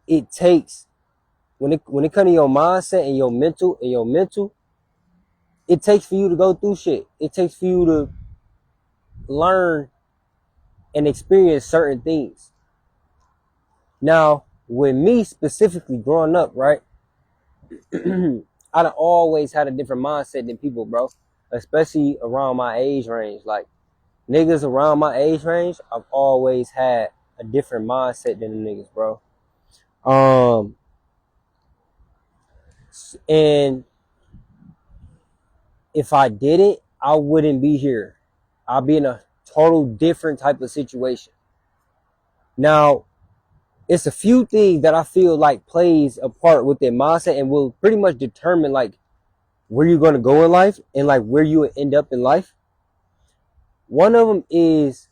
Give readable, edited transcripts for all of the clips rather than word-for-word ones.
it takes when it comes to your mindset and your mental, it takes for you to go through shit. It takes for you to learn and experience certain things. Now, with me specifically growing up, right, I'd always had a different mindset than people, bro. Especially around my age range. Like, niggas around my age range, I've always had a different mindset than the niggas, bro. Um, and if I didn't, I wouldn't be here. I'd be in a total different type of situation. Now, it's a few things that I feel like plays a part with their mindset and will pretty much determine like where you're going to go in life and like where you will end up in life. One of them is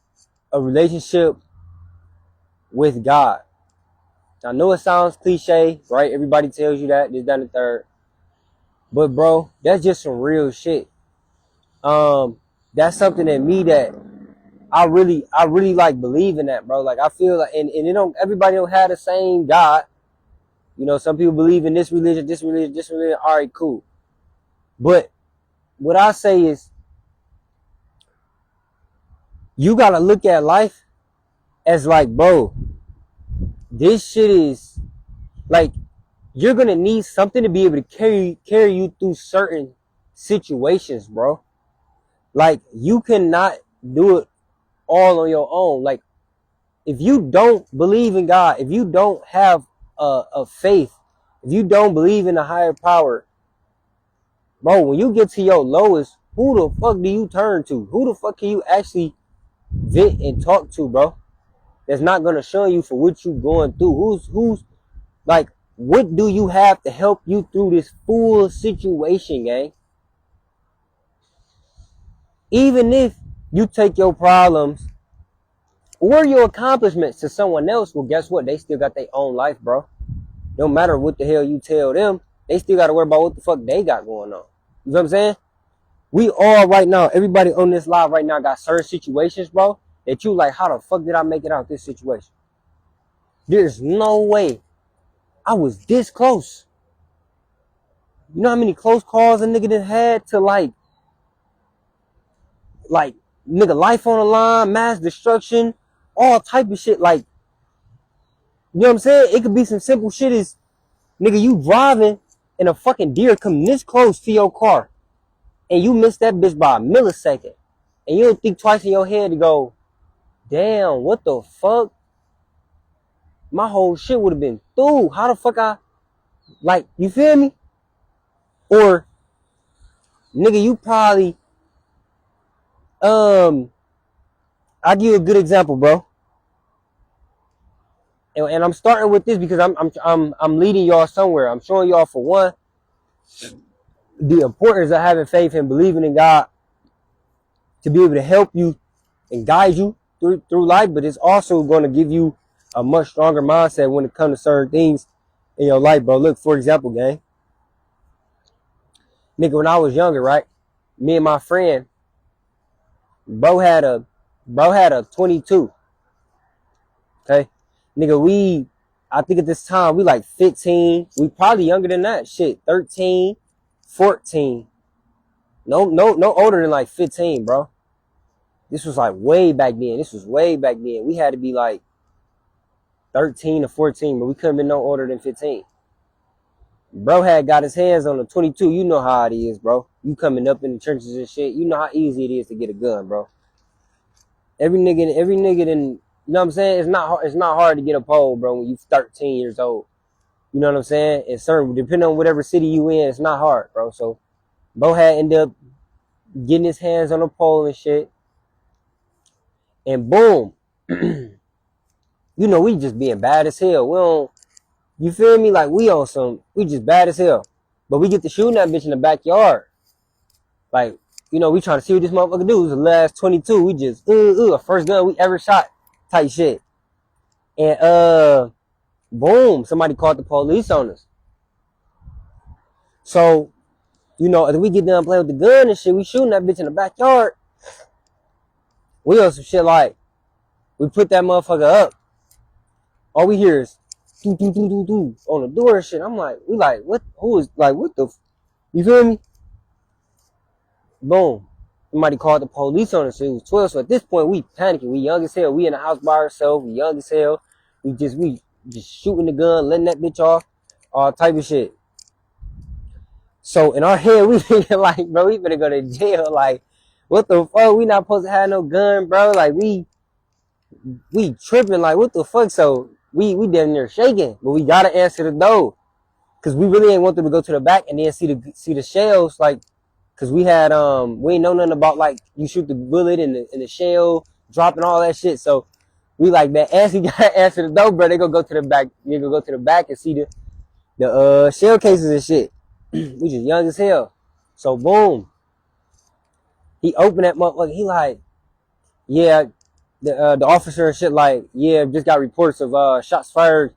a relationship with God. I know it sounds cliche, right? Everybody tells you that, this, that, and the third. But bro, that's just some real shit. That's something in me that I really like believe in that, bro. Like I feel like, and it don't, everybody don't have the same God. You know, some people believe in this religion, this religion, this religion. All right, cool. But what I say is, you gotta look at life as like, bro, this shit is like, you're gonna need something to be able to carry you through certain situations, bro. Like you cannot do it all on your own. Like if you don't believe in God, if you don't have a faith, if you don't believe in a higher power, bro, when you get to your lowest, who the fuck do you turn to? Who the fuck can you actually vent and talk to, bro? That's not gonna show you for what you going through. Who's like, what do you have to help you through this full situation, gang? Even if you take your problems or your accomplishments to someone else, well, guess what? They still got their own life, bro. No matter what the hell you tell them, they still got to worry about what the fuck they got going on. You know what I'm saying? We all right now, everybody on this live right now got certain situations, bro, that you like, how the fuck did I make it out of this situation? There's no way I was this close. You know how many close calls a nigga done had to like nigga life on the line, mass destruction, all type of shit. Like, you know what I'm saying? It could be some simple shit as nigga, you driving and a fucking deer come this close to your car and you miss that bitch by a millisecond. And you don't think twice in your head to go, damn, what the fuck? My whole shit would have been through. How the fuck like, you feel me? Or, nigga, you probably, I'll give you a good example, bro. And I'm starting with this because I'm leading y'all somewhere. I'm showing y'all, for one, the importance of having faith and believing in God to be able to help you and guide you through life, but it's also going to give you a much stronger mindset when it comes to certain things in your life, bro. Look, for example, gang, nigga, when I was younger, right, me and my friend, bro had a 22. Okay, nigga, I think at this time we like 15. We probably younger than that. Shit, 13, 14. No older than like 15, bro. This was like way back then. We had to be like 13 or 14, but we couldn't be no older than 15. Bro had got his hands on a 22. You know how it is, bro. You coming up in the churches and shit. You know how easy it is to get a gun, bro. Every nigga, then, you know what I'm saying? It's not hard to get a pole, bro, when you 13 years old. You know what I'm saying? And certain, depending on whatever city you in, it's not hard, bro. So, bro had ended up getting his hands on a pole and shit. And boom. You know, we just being bad as hell. We don't, you feel me? Like, we just bad as hell. But we get to shooting that bitch in the backyard. Like, you know, we trying to see what this motherfucker do. It was the last 22. We just, first gun we ever shot type shit. And, boom, somebody called the police on us. So, you know, if we get done playing with the gun and shit, we shooting that bitch in the backyard. We on some shit like, we put that motherfucker up. All we hear is, on the door and shit. I'm like, we like, what? Who is like, what the? You feel me? Boom. Somebody called the police on us. So it was 12. So at this point, we panicking. We young as hell. We in the house by ourselves. We young as hell. We just shooting the gun, letting that bitch off, all type of shit. So in our head, we thinking like, bro, we better go to jail. Like, what the fuck? We not supposed to have no gun, bro. Like, we tripping. Like, what the fuck? So we damn near shaking, but we gotta answer the door, cause we really ain't want them to go to the back and then see the shells. Like, cause we had we ain't know nothing about like you shoot the bullet and the shell dropping all that shit. So we like, man, as he gotta answer the door, bro. They gonna go to the back. They gonna go to the back and see the shell cases and shit. We just young as hell. So boom, he opened that motherfucker. He like, yeah, the officer and shit like, yeah, just got reports of shots fired.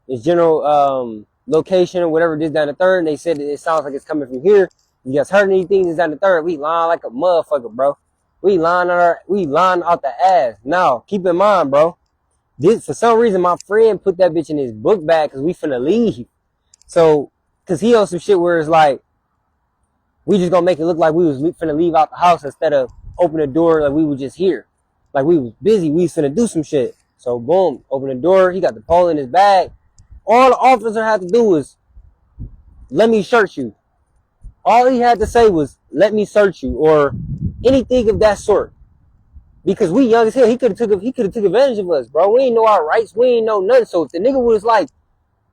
His general location or whatever this down the third. And they said that it sounds like it's coming from here. You guys heard anything? This down the third. We lying like a motherfucker, bro. We lying out the ass. Now keep in mind, bro. This for some reason my friend put that bitch in his book bag because we finna leave. So, cause he on some shit where it's like, we just gonna make it look like we was finna leave out the house instead of open the door like we were just here. Like we was busy, we was finna do some shit. So boom, open the door, he got the pole in his bag. All the officer had to do was, let me search you. All he had to say was, let me search you, or anything of that sort. Because we young as hell, he could have took advantage of us, bro. We ain't know our rights, we ain't know nothing. So if the nigga was like,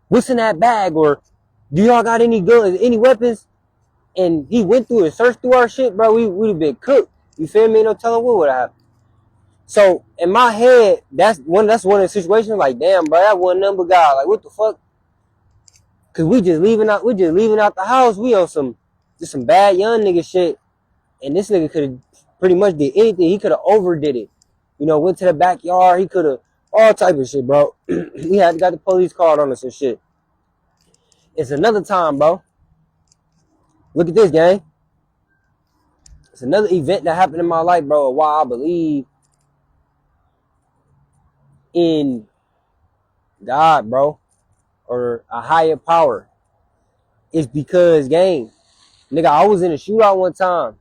what's in that bag, or do y'all got any guns, any weapons? And he went through and searched through our shit, bro, we would have been cooked. You feel me? No telling what would have happened. So in my head, that's one of the situations like, damn, bro, that one number guy. Like, what the fuck? Cause we just leaving out the house. We on some bad young nigga shit. And this nigga could have pretty much did anything. He could have overdid it. You know, went to the backyard. He could have all type of shit, bro. We had got the police called on us and shit. It's another time, bro. Look at this, gang. It's another event that happened in my life, bro. Why I believe in God, bro, or a higher power. It's because, gang, nigga, I was in a shootout one time.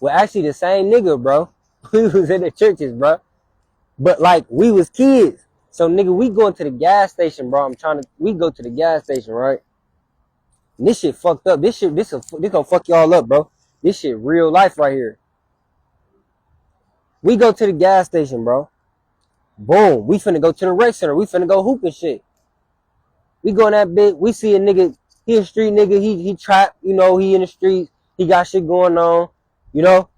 Well, actually the same nigga, bro. We was in the churches, bro. But like, we was kids. So nigga, we going to the gas station, bro. We go to the gas station, right? And this shit fucked up. This gonna fuck y'all up, bro. This shit real life right here. We go to the gas station, bro. Boom. We finna go to the rec center. We finna go hoop and shit. We go in that bit. We see a nigga. He a street nigga. He trapped. You know, he in the streets. He got shit going on. You know?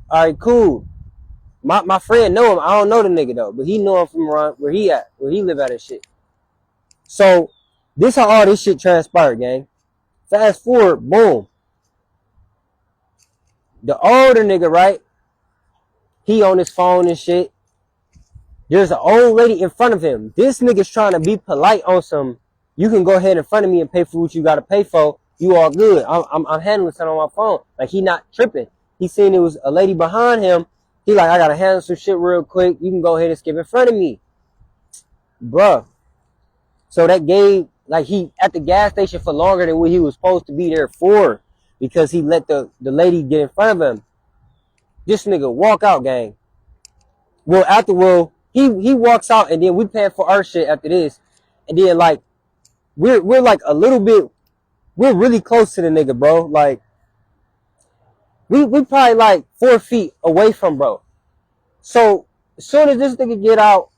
Alright, cool. My friend know him. I don't know the nigga though. But he know him from around where he at. Where he live at and shit. So, this how all this shit transpired, gang. Fast forward. Boom. The older nigga, right? He on his phone and shit. There's an old lady in front of him. This nigga's trying to be polite on some, you can go ahead in front of me and pay for what you gotta pay for. You all good. I'm handling something on my phone. Like, he not tripping. He seen it was a lady behind him. He like, I gotta handle some shit real quick. You can go ahead and skip in front of me. Bruh. So that gave, like, he at the gas station for longer than what he was supposed to be there for. Because he let the lady get in front of him. This nigga walk out, gang. Well, he walks out and then we paying for our shit after this. And then like, we're like a little bit, we're really close to the nigga, bro. Like, we probably like 4 feet away from bro. So as soon as this nigga get out,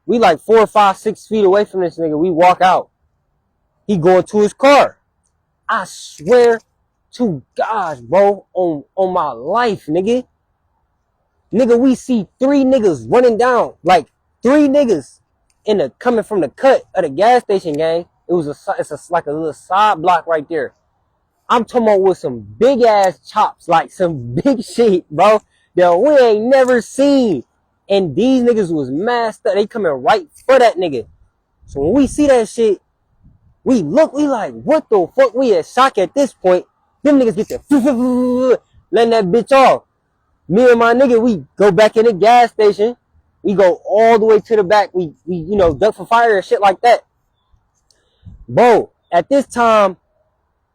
we like 4, 5, 6 feet away from this nigga. We walk out. He going to his car. I swear to God, bro, on my life, nigga. Nigga, we see 3 niggas running down, like 3 niggas coming from the cut of the gas station, gang. It's like a little side block right there. I'm talking about with some big ass chops, like some big shit, bro, that we ain't never seen. And these niggas was masked up. They coming right for that nigga. So when we see that shit, we like, what the fuck? We at shock at this point. Them niggas get the letting that bitch off. Me and my nigga, we go back in the gas station. We go all the way to the back. We you know, duck for fire and shit like that. Bro, at this time,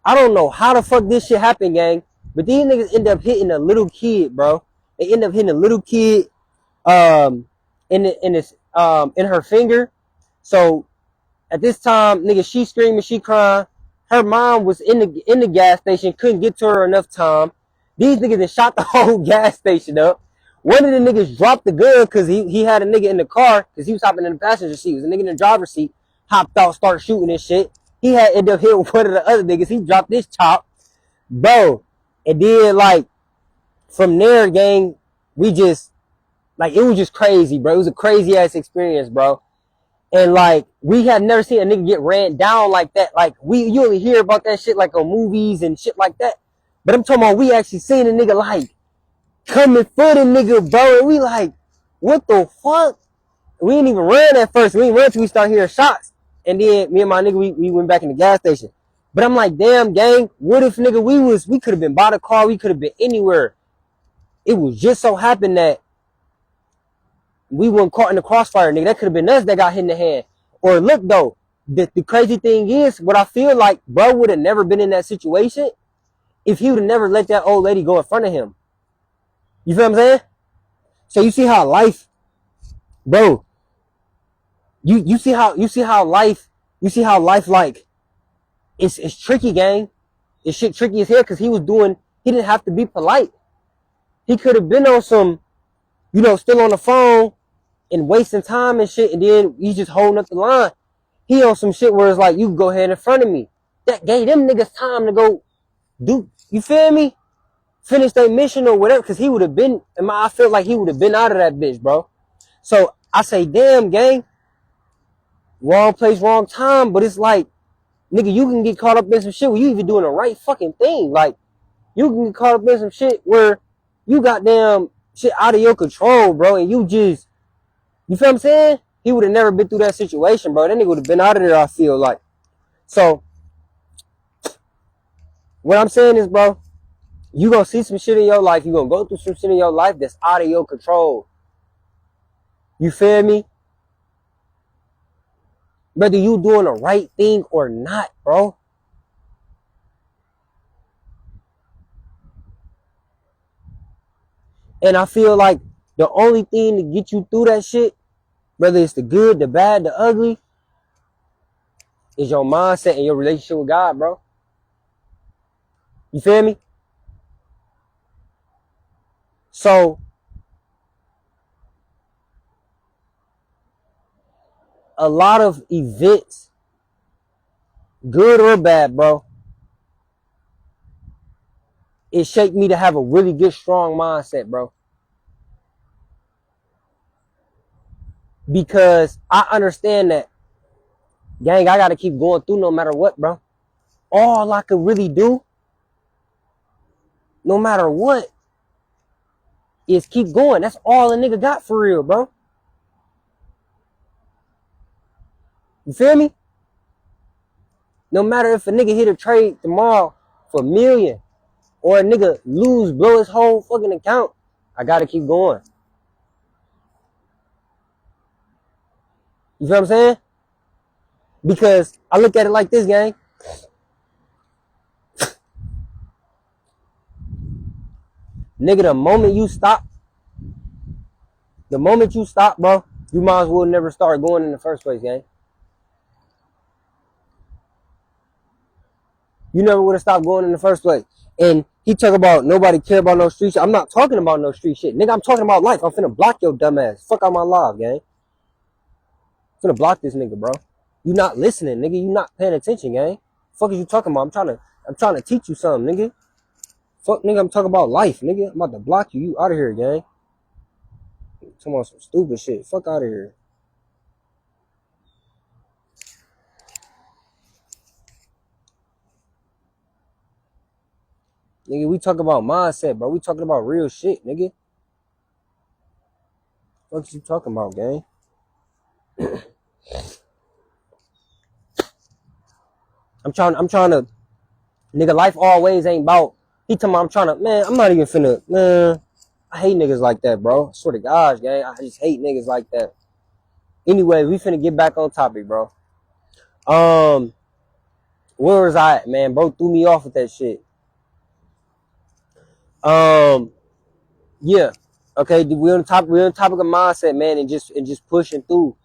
I don't know how the fuck this shit happened, gang. But these niggas end up hitting a little kid, bro. They end up hitting a little kid in her finger. So at this time, nigga, she screaming, she crying. Her mom was in the gas station, couldn't get to her enough time. These niggas then shot the whole gas station up. One of the niggas dropped the gun because he had a nigga in the car because he was hopping in the passenger seat. It was a nigga in the driver's seat, hopped out, started shooting and shit. He had ended up hitting one of the other niggas. He dropped this chop, bro. And then like from there, gang, we just like it was just crazy, bro. It was a crazy ass experience, bro. And like we had never seen a nigga get ran down like that. Like you only hear about that shit like on movies and shit like that. But I'm talking about we actually seen a nigga like coming for the nigga, bro. And we like, what the fuck? We didn't even run at first. We didn't run till we started hearing shots. And then me and my nigga, we went back in the gas station. But I'm like, damn, gang, what if nigga we could have been by the car, we could have been anywhere. It was just so happened that we weren't caught in the crossfire, nigga. That could have been us that got hit in the hand. Or look though, the crazy thing is, what I feel like bro would have never been in that situation if he would have never let that old lady go in front of him. You feel what I'm saying? So you see how life, bro, you see how life like it's tricky, gang. It's shit tricky as hell because he didn't have to be polite. He could have been on some, you know, still on the phone and wasting time and shit, and then he's just holding up the line. He on some shit where it's like, you go ahead in front of me. That gave them niggas time to go do, you feel me? Finish their mission or whatever, because he would have been, I feel like he would have been out of that bitch, bro. So I say, damn, gang, wrong place, wrong time, but it's like, nigga, you can get caught up in some shit where you even doing the right fucking thing. Like, you can get caught up in some shit where you got damn shit out of your control, bro, and you just, you feel what I'm saying? He would have never been through that situation, bro. That nigga would have been out of there, I feel like. So, what I'm saying is, bro, you gonna see some shit in your life, you gonna go through some shit in your life that's out of your control. You feel me? Whether you doing the right thing or not, bro. And I feel like the only thing to get you through that shit, whether it's the good, the bad, the ugly, is your mindset and your relationship with God, bro. You feel me? So, a lot of events, good or bad, bro, it shaped me to have a really good, strong mindset, bro. Because I understand that, gang, I gotta keep going through no matter what, bro. All I could really do, no matter what, is keep going. That's all a nigga got for real, bro. You feel me? No matter if a nigga hit a trade tomorrow for $1 million or a nigga blow his whole fucking account, I gotta keep going. You feel what I'm saying? Because I look at it like this, gang. Nigga, the moment you stop, bro, you might as well never start going in the first place, gang. You never would have stopped going in the first place. And he talk about nobody care about no street shit. I'm not talking about no street shit. Nigga, I'm talking about life. I'm finna block your dumb ass. Fuck out my live, gang. I'm finna block this nigga, bro. You not listening, nigga. You not paying attention, gang. Fuck is you talking about? I'm trying to teach you something, nigga. Fuck, nigga, I'm talking about life, nigga. I'm about to block you. You out of here, gang. Talking about some stupid shit. Fuck out of here. Nigga, we talking about mindset, bro. We talking about real shit, nigga. What you talking about, gang? I'm trying to, nigga, life always ain't about, he talking about I'm not even finna, man. I hate niggas like that, bro. I swear to God, gang. I just hate niggas like that. Anyway, we finna get back on topic, bro. Where was I at, man? Bro threw me off with that shit. Yeah. Okay, we're on the topic of mindset, man, and just pushing through.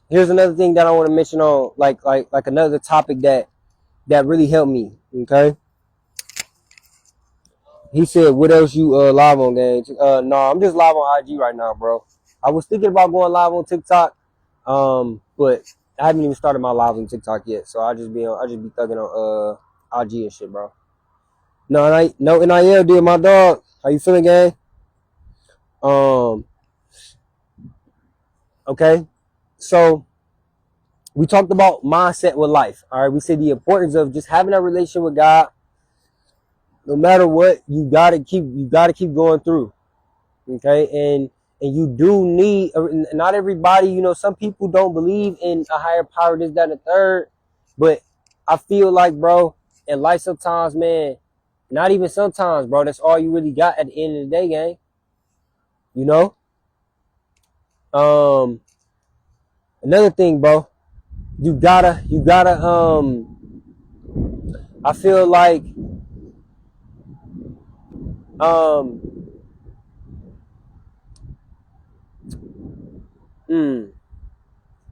Here's another thing that I want to mention on like another topic that really helped me. Okay. He said, "What else you live on, gang?" No, I'm just live on IG right now, bro. I was thinking about going live on TikTok, but I haven't even started my live on TikTok yet. So I just be thugging on IG and shit, bro. No NIL did, my dog. How you feeling, gang? Okay. So we talked about mindset with life. All right. We said the importance of just having a relationship with God. No matter what, you gotta keep going through. Okay. And you do need, not everybody, some people don't believe in a higher power, this, that, and the third. But I feel like, bro, in life sometimes, man, not even sometimes, bro, that's all you really got at the end of the day, gang. You know? Another thing, bro, you gotta, I feel like, I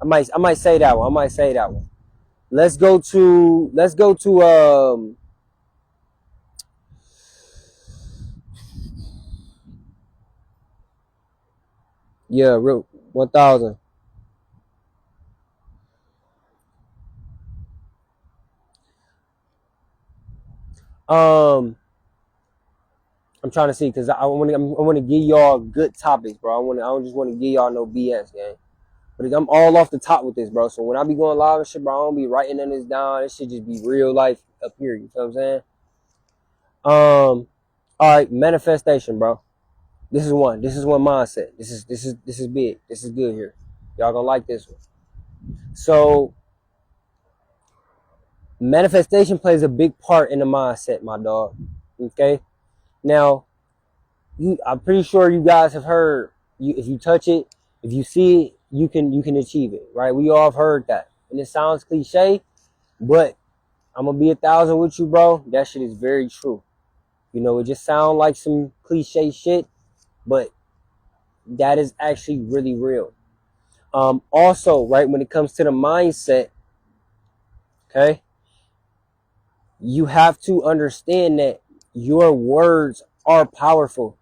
might say that one. Let's go to, yeah, real 1000. I'm trying to see because I want to give y'all good topics, bro. I don't just want to give y'all no BS, gang. But I'm all off the top with this, bro. So when I be going live and shit, bro, I don't be writing none of this down. This shit just be real life up here. You know what I'm saying? All right, manifestation, bro. This is one mindset. This is big. This is good here. Y'all gonna like this one. So manifestation plays a big part in the mindset, my dog. Okay. Now, I'm pretty sure you guys have heard, if you touch it, if you see it, you can achieve it, right? We all have heard that. And it sounds cliche, but I'm gonna be 1000 with you, bro. That shit is very true. It just sounds like some cliche shit, but that is actually really real. Also, right, when it comes to the mindset, okay, you have to understand that your words are powerful.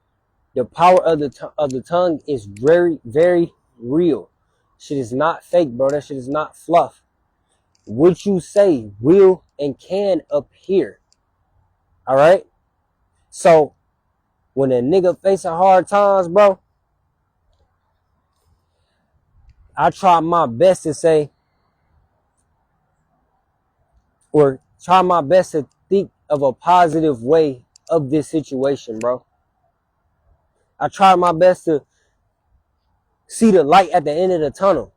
The power of the tongue is very, very real. Shit is not fake, bro. That shit is not fluff. What you say will and can appear. All right. So when a nigga facing hard times, bro, I try my best to say, or try my best to think of a positive way of this situation, bro. I try my best to see the light at the end of the tunnel,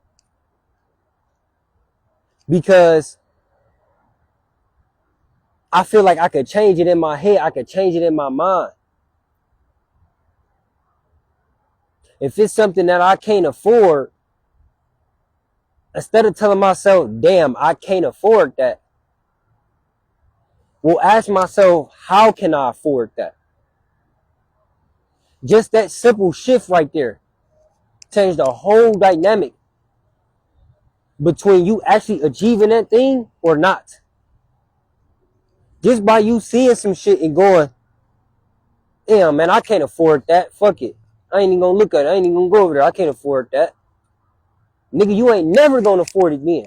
because I feel like I could change it in my head. I could change it in my mind. If it's something that I can't afford, instead of telling myself, damn, I can't afford that, well, ask myself, how can I afford that? Just that simple shift right there changed the whole dynamic between you actually achieving that thing or not. Just by you seeing some shit and going, damn, man, I can't afford that. Fuck it. I ain't even gonna look at it. I ain't even gonna go over there. I can't afford that. Nigga, you ain't never gonna afford it then.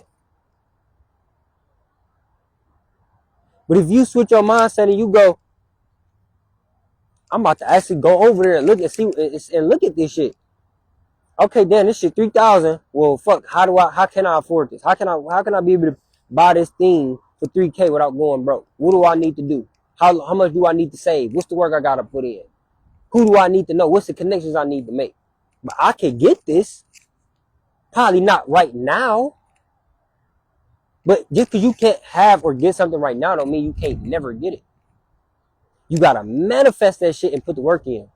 But if you switch your mindset and you go, I'm about to actually go over there and look at this shit. Okay, damn, this shit 3,000. Well, fuck, how can I afford this? How can I be able to buy this thing for 3K without going broke? What do I need to do? How much do I need to save? What's the work I gotta put in? Who do I need to know? What's the connections I need to make? But I can get this. Probably not right now. But just because you can't have or get something right now don't mean you can't never get it. You gotta manifest that shit and put the work in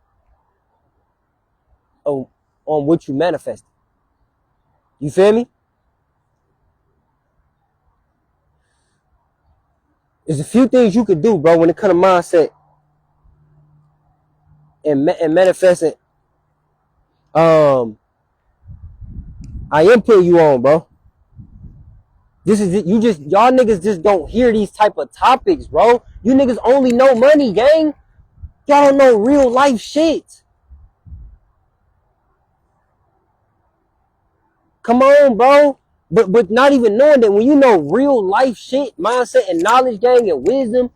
on, on what you manifest. You feel me? There's a few things you could do, bro, when it comes to mindset and manifesting. I am putting you on, bro. This is it. Y'all niggas just don't hear these type of topics, bro. You niggas only know money, gang. Y'all don't know real life shit. Come on, bro. But not even knowing that when you know real life shit, mindset and knowledge, gang, and wisdom,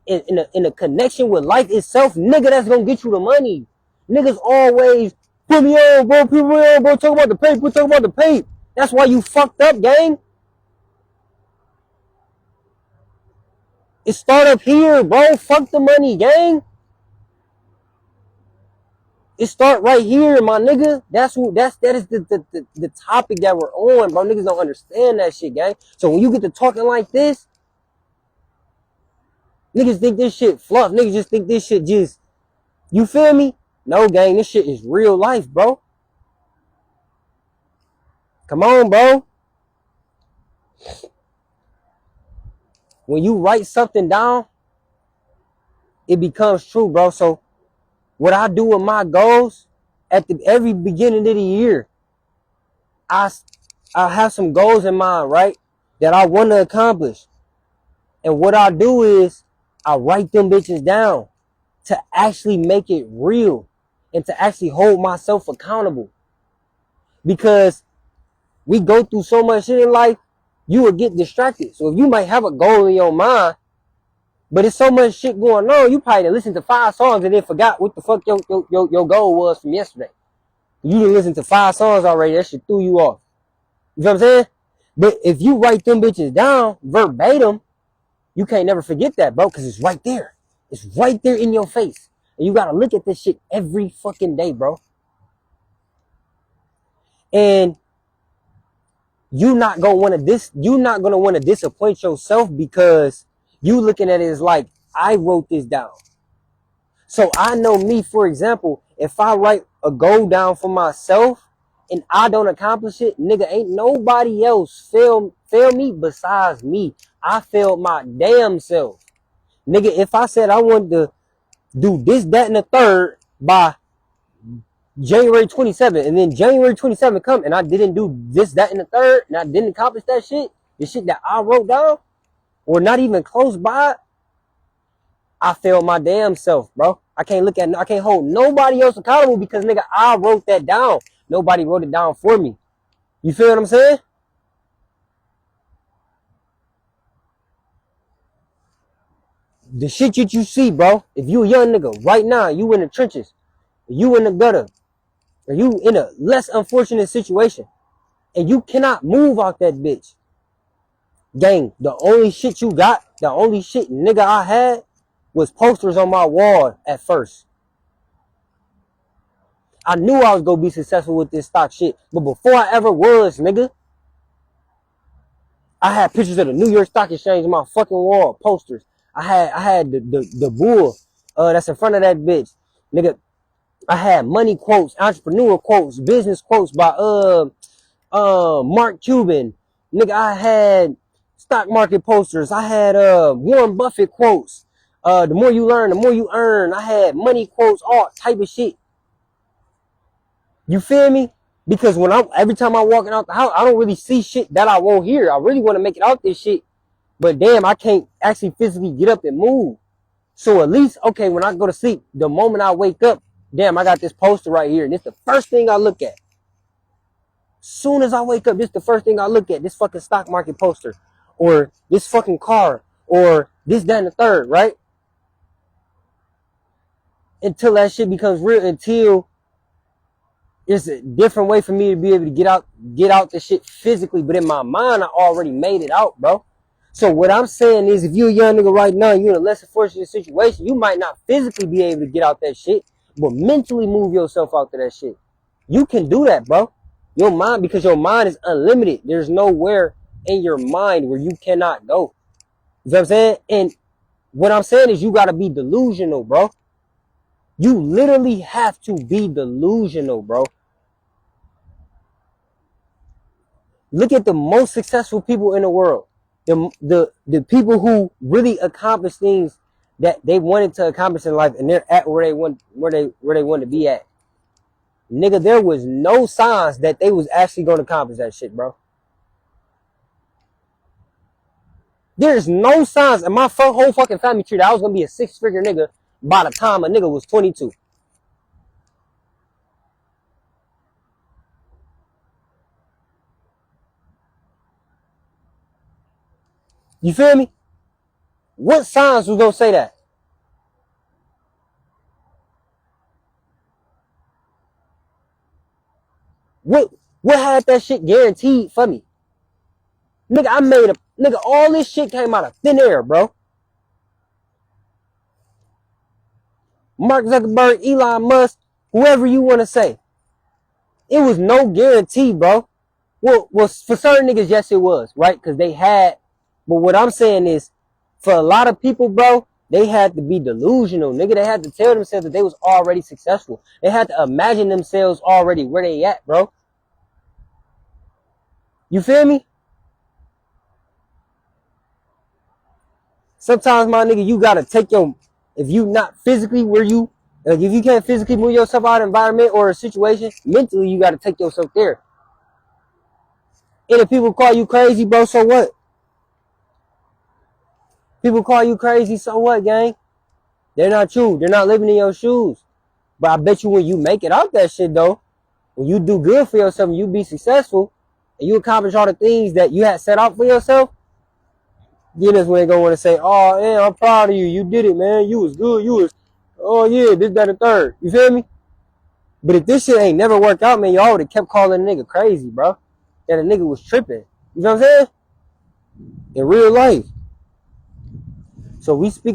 in a connection with life itself, nigga, that's gonna get you the money. Niggas always put me on, bro. Put me on, bro. Talk about the paper. Talk about the paper. That's why you fucked up, gang. It start up here, bro. Fuck the money, gang. It start right here, my nigga. That is the topic that we're on, bro. Niggas don't understand that shit, gang. So when you get to talking like this, niggas think this shit fluff. Niggas just think this shit just, you feel me? No, gang, this shit is real life, bro. Come on, bro. When you write something down, it becomes true, bro. So what I do with my goals at the every beginning of the year, I have some goals in mind, right? That I want to accomplish. And what I do is I write them bitches down to actually make it real and to actually hold myself accountable. Because we go through so much shit in life, you will get distracted. So if you might have a goal in your mind, but it's so much shit going on, you probably listened to 5 songs and then forgot what the fuck your goal was from yesterday. You didn't listen to 5 songs already, that shit threw you off. You know what I'm saying? But if you write them bitches down verbatim, you can't never forget that, bro, because it's right there. It's right there in your face. And you gotta look at this shit every fucking day, bro. And you're not gonna want to disappoint yourself because you looking at it as like, I wrote this down. So I know me, for example, if I write a goal down for myself and I don't accomplish it, nigga, ain't nobody else fail me besides me. I failed my damn self. Nigga, if I said I wanted to do this, that, and the third by January 27th, and then January 27th come and I didn't do this, that, and the third, and I didn't accomplish that shit, the shit that I wrote down, or not even close by, I failed my damn self, bro. I can't hold nobody else accountable because, nigga, I wrote that down. Nobody wrote it down for me. You feel what I'm saying? The shit that you see, bro, if you a young nigga right now, you in the trenches, you in the gutter, or you in a less unfortunate situation, and you cannot move out that bitch. Gang, the only shit nigga I had was posters on my wall at first. I knew I was gonna be successful with this stock shit, but before I ever was, nigga, I had pictures of the New York Stock Exchange on my fucking wall, posters. I had the bull that's in front of that bitch. Nigga, I had money quotes, entrepreneur quotes, business quotes by Mark Cuban. Nigga, I had stock market posters. I had Warren Buffett quotes. The more you learn, the more you earn. I had money quotes, all type of shit. You feel me? Because every time I'm walking out the house, I don't really see shit that I won't hear. I really want to make it out this shit. But damn, I can't actually physically get up and move. So at least, okay, when I go to sleep, the moment I wake up, damn, I got this poster right here. And it's the first thing I look at. Soon as I wake up, this is the first thing I look at. This fucking stock market poster. Or this fucking car. Or this, that, and the third, right? Until that shit becomes real. Until it's a different way for me to be able to get out the shit physically. But in my mind, I already made it out, bro. So what I'm saying is, if you're a young nigga right now, you're in a less unfortunate situation, you might not physically be able to get out that shit, but mentally move yourself out to that shit. You can do that, bro. Your mind, because your mind is unlimited. There's nowhere in your mind where you cannot go. You know what I'm saying? And What I'm saying is you gotta be delusional, bro. You literally have to be delusional, bro. Look at the most successful people in the world. The people who really accomplish things that they wanted to accomplish in life, and they're at where they want to be at. Nigga, there was no signs that they was actually going to accomplish that shit, bro. There's no signs in my whole fucking family tree that I was gonna be a 6-figure nigga by the time a nigga was 22. You feel me? What signs was gonna say that? What had that shit guaranteed for me? Nigga, I made a nigga. All this shit came out of thin air, bro. Mark Zuckerberg, Elon Musk, whoever you want to say. It was no guarantee, bro. Well, for certain niggas, yes, it was, right? Because they had. But what I'm saying is, for a lot of people, bro, they had to be delusional, nigga. They had to tell themselves that they was already successful. They had to imagine themselves already where they at, bro. You feel me? Sometimes, my nigga, you gotta take your, if you not physically where you, like if you can't physically move yourself out of an environment or a situation, mentally you gotta take yourself there. And if people call you crazy, bro, so what? People call you crazy, so what, gang? They're not you. They're not living in your shoes. But I bet you when you make it out that shit, though, when you do good for yourself and you be successful, and you accomplish all the things that you had set out for yourself, then that's when they gonna want to say, oh, yeah, I'm proud of you. You did it, man. You was good. You was, oh, yeah, this, that, and third. You feel me? But if this shit ain't never worked out, man, y'all would have kept calling a nigga crazy, bro. That a nigga was tripping. You know what I'm saying? In real life. So we speaking